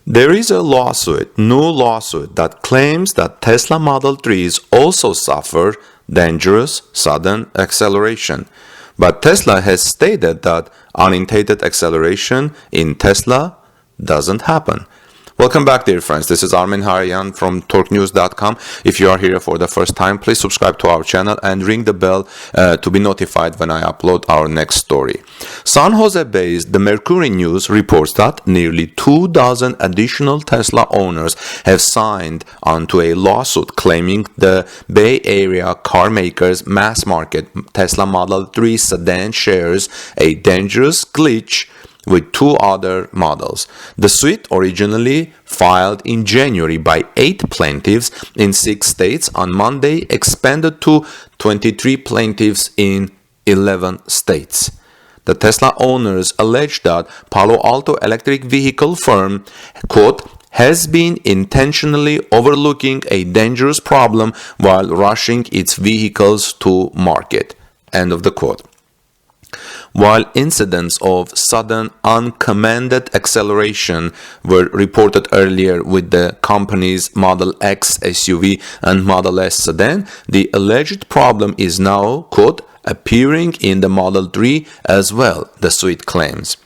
There is a new lawsuit that claims that Tesla Model 3s also suffer dangerous sudden acceleration. But Tesla has stated that unintended acceleration in Tesla doesn't happen. Welcome back, dear friends. This is Armin Harayan from TorqueNews.com. If you are here for the first time, please subscribe to our channel and ring the bell to be notified when I upload our next story. San Jose-based the Mercury News reports that nearly 24 additional Tesla owners have signed onto a lawsuit claiming the Bay Area car maker's mass-market Tesla Model 3 sedan shares a dangerous glitch with two other models. The suit, originally filed in January by 8 plaintiffs in 6 states, on Monday expanded to 23 plaintiffs in 11 states. The Tesla owners allege that Palo Alto electric vehicle firm, quote, has been intentionally overlooking a dangerous problem while rushing its vehicles to market, end of the quote. While incidents of sudden uncommanded acceleration were reported earlier with the company's Model X SUV and Model S sedan, the alleged problem is now, quote, appearing in the Model 3 as well, the suit claims.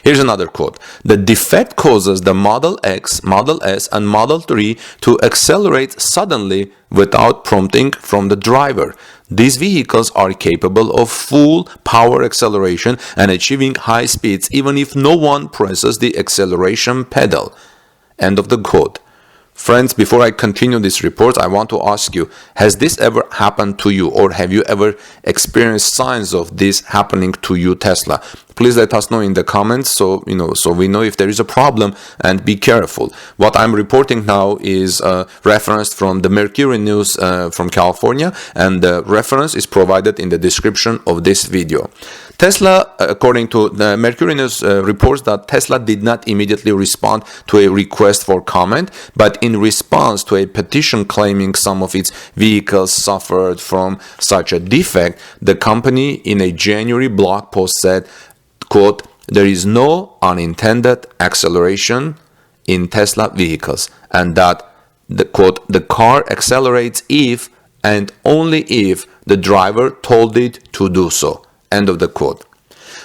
Here's another quote. The defect causes the Model X, Model S, and Model 3 to accelerate suddenly without prompting from the driver. These vehicles are capable of full power acceleration and achieving high speeds even if no one presses the acceleration pedal. End of the quote. Friends, before I continue this report, I want to ask you, has this ever happened to you, or have you ever experienced signs of this happening to you, Tesla? Please let us know in the comments so we know if there is a problem, and be careful. What I'm reporting now is referenced from the Mercury News from California, and the reference is provided in the description of this video. Tesla, according to the Mercury News, reports that Tesla did not immediately respond to a request for comment, but in response to a petition claiming some of its vehicles suffered from such a defect, the company in a January blog post said, quote, there is no unintended acceleration in Tesla vehicles, and that, the quote, the car accelerates if and only if the driver told it to do so. End of the quote.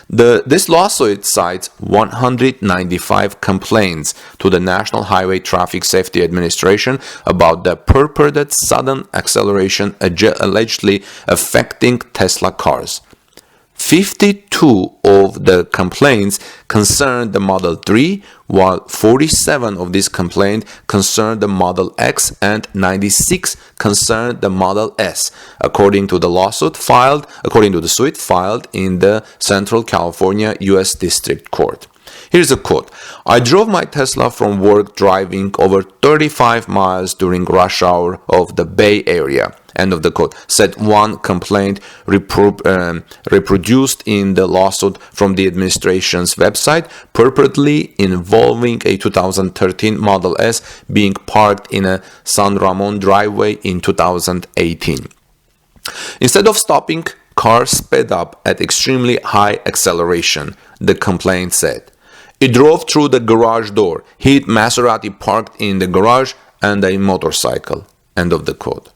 This lawsuit cites 195 complaints to the National Highway Traffic Safety Administration about the purported sudden acceleration allegedly affecting Tesla cars. 52 of the complaints concerned the Model 3, while 47 of these complaints concerned the Model X and 96 concerned the Model S, according to the suit filed in the Central California U.S. District Court. Here's a quote. I drove my Tesla from work driving over 35 miles during rush hour of the Bay Area. End of the quote, said one complaint reproduced in the lawsuit from the administration's website, purportedly involving a 2013 Model S being parked in a San Ramon driveway in 2018. Instead of stopping, car sped up at extremely high acceleration, the complaint said. It drove through the garage door, hit Maserati parked in the garage and a motorcycle. End of the quote.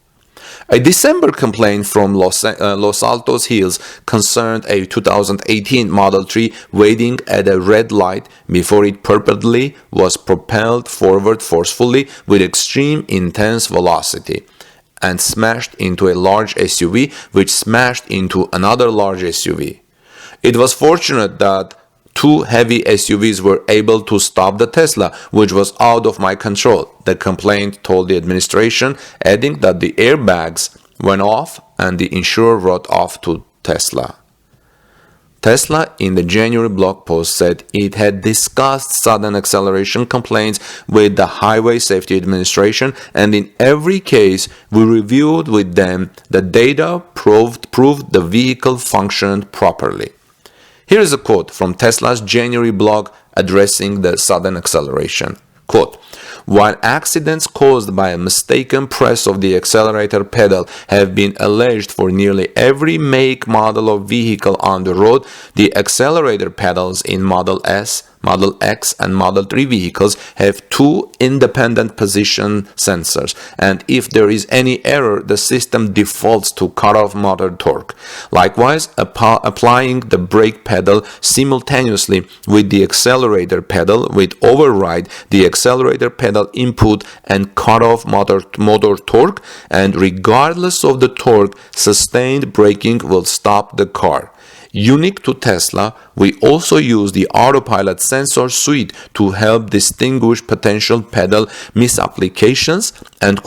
A December complaint from Los Altos Hills concerned a 2018 Model 3 waiting at a red light before it purportedly was propelled forward forcefully with extreme intense velocity and smashed into a large SUV, which smashed into another large SUV. It was fortunate that 2 heavy SUVs were able to stop the Tesla, which was out of my control, the complaint told the administration, adding that the airbags went off and the insurer wrote off to Tesla. Tesla, in the January blog post, said it had discussed sudden acceleration complaints with the Highway Safety Administration, and in every case we reviewed with them the data proved the vehicle functioned properly. Here is a quote from Tesla's January blog addressing the sudden acceleration. Quote, while accidents caused by a mistaken press of the accelerator pedal have been alleged for nearly every make model of vehicle on the road, the accelerator pedals in Model S, Model X and Model 3 vehicles have two independent position sensors, and if there is any error, the system defaults to cut off motor torque. Likewise, applying the brake pedal simultaneously with the accelerator pedal will override the accelerator pedal input and cut off motor torque, and regardless of the torque, sustained braking will stop the car. Unique to Tesla, we also use the autopilot sensor suite to help distinguish potential pedal misapplications and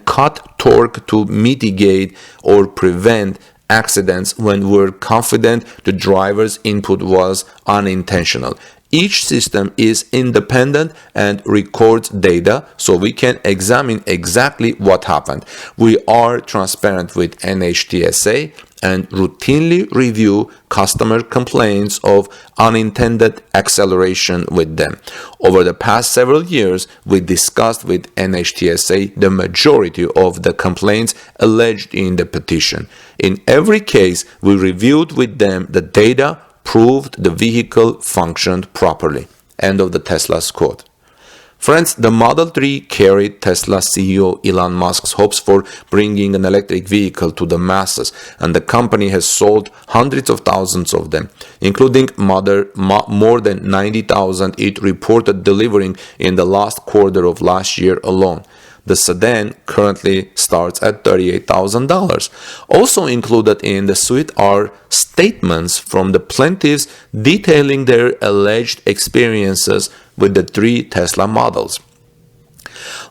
cut torque to mitigate or prevent accidents when we're confident the driver's input was unintentional. Each system is independent and records data so we can examine exactly what happened. We are transparent with NHTSA and routinely review customer complaints of unintended acceleration with them. Over the past several years, we discussed with NHTSA the majority of the complaints alleged in the petition. In every case, we reviewed with them the data proved the vehicle functioned properly. End of the Tesla's quote. Friends, the Model 3 carried Tesla CEO Elon Musk's hopes for bringing an electric vehicle to the masses, and the company has sold hundreds of thousands of them, including more than 90,000 it reported delivering in the last quarter of last year alone. The sedan currently starts at $38,000. Also included in the suite are statements from the plaintiffs detailing their alleged experiences with the three Tesla models.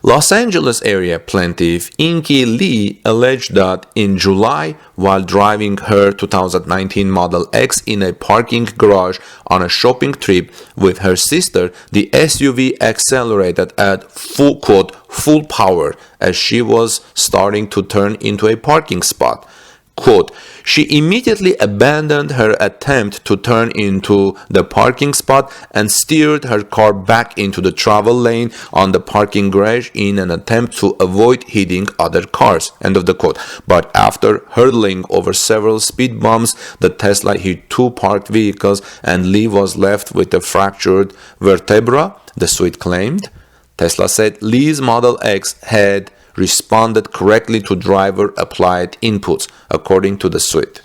Los Angeles area plaintiff Inky Lee alleged that in July, while driving her 2019 Model X in a parking garage on a shopping trip with her sister, the SUV accelerated at full power as she was starting to turn into a parking spot. Quote, she immediately abandoned her attempt to turn into the parking spot and steered her car back into the travel lane on the parking garage in an attempt to avoid hitting other cars. End of the quote. But after hurtling over several speed bumps, the Tesla hit two parked vehicles and Lee was left with a fractured vertebra, the suite claimed. Tesla said Lee's Model X had responded correctly to driver-applied inputs, according to the suite.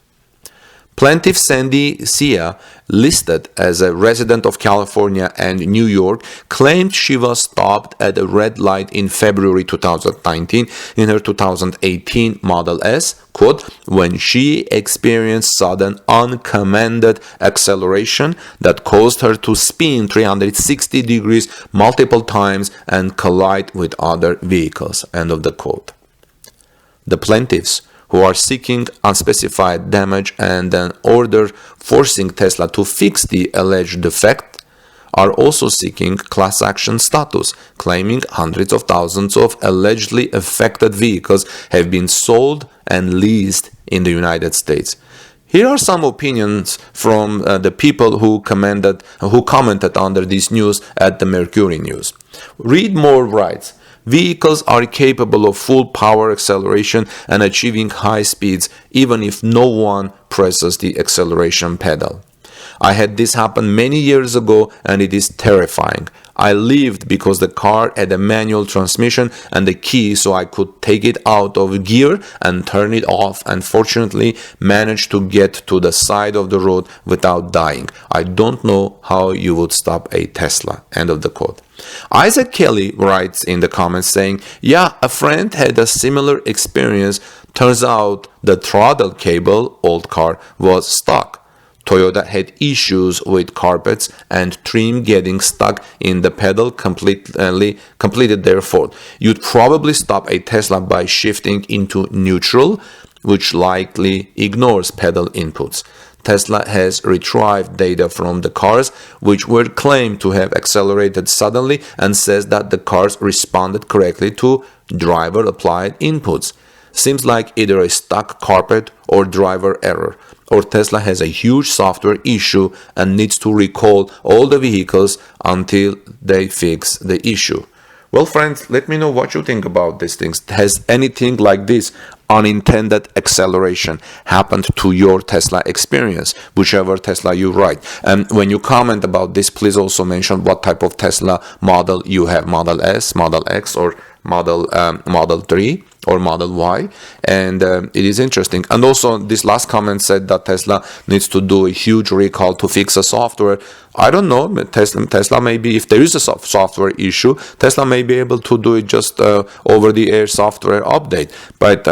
Plaintiff Sandy Sia, listed as a resident of California and New York, claimed she was stopped at a red light in February 2019 in her 2018 Model S, quote, when she experienced sudden uncommanded acceleration that caused her to spin 360 degrees multiple times and collide with other vehicles, end of the quote. The plaintiffs, who are seeking unspecified damage and an order forcing Tesla to fix the alleged defect, are also seeking class action status, claiming hundreds of thousands of allegedly affected vehicles have been sold and leased in the United States. Here are some opinions from the people who commented under this news at the Mercury News. Read Moore writes, vehicles are capable of full power acceleration and achieving high speeds even if no one presses the acceleration pedal. I had this happen many years ago and it is terrifying. I lived because the car had a manual transmission and the key so I could take it out of gear and turn it off and fortunately managed to get to the side of the road without dying. I don't know how you would stop a Tesla. End of the quote. Isaac Kelly writes in the comments saying, yeah, a friend had a similar experience. Turns out the throttle cable, old car, was stuck. Toyota had issues with carpets and trim getting stuck in the pedal completed their fault. You'd probably stop a Tesla by shifting into neutral, which likely ignores pedal inputs. Tesla has retrieved data from the cars which were claimed to have accelerated suddenly and says that the cars responded correctly to driver-applied inputs. Seems like either a stuck carpet or driver error, or Tesla has a huge software issue and needs to recall all the vehicles until they fix the issue. Well, friends, let me know what you think about these things. Has anything like this unintended acceleration happened to your Tesla experience, whichever Tesla you ride. And when you comment about this, please also mention what type of Tesla model you have, Model S, Model X, or Model 3 or Model Y. And it is interesting. And also this last comment said that Tesla needs to do a huge recall to fix a software. I don't know, Tesla maybe, if there is a software issue, Tesla may be able to do it just over the air software update. But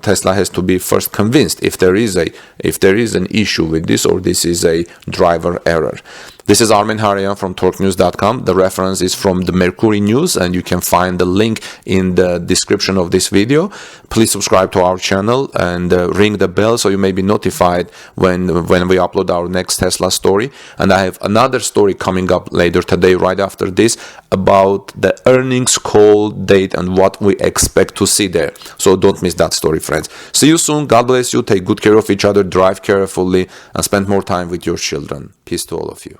Tesla has to be first convinced if there is an issue with this, or this is a driver error. This is Armen Harayan from TorqueNews.com. The reference is from the Mercury News, and you can find the link in the description of this video. Please subscribe to our channel and ring the bell so you may be notified when we upload our next Tesla story. And I have another story coming up later today, right after this, about the earnings call date and what we expect to see there. So don't miss that story, friends. See you soon. God bless you. Take good care of each other. Drive carefully and spend more time with your children. Peace to all of you.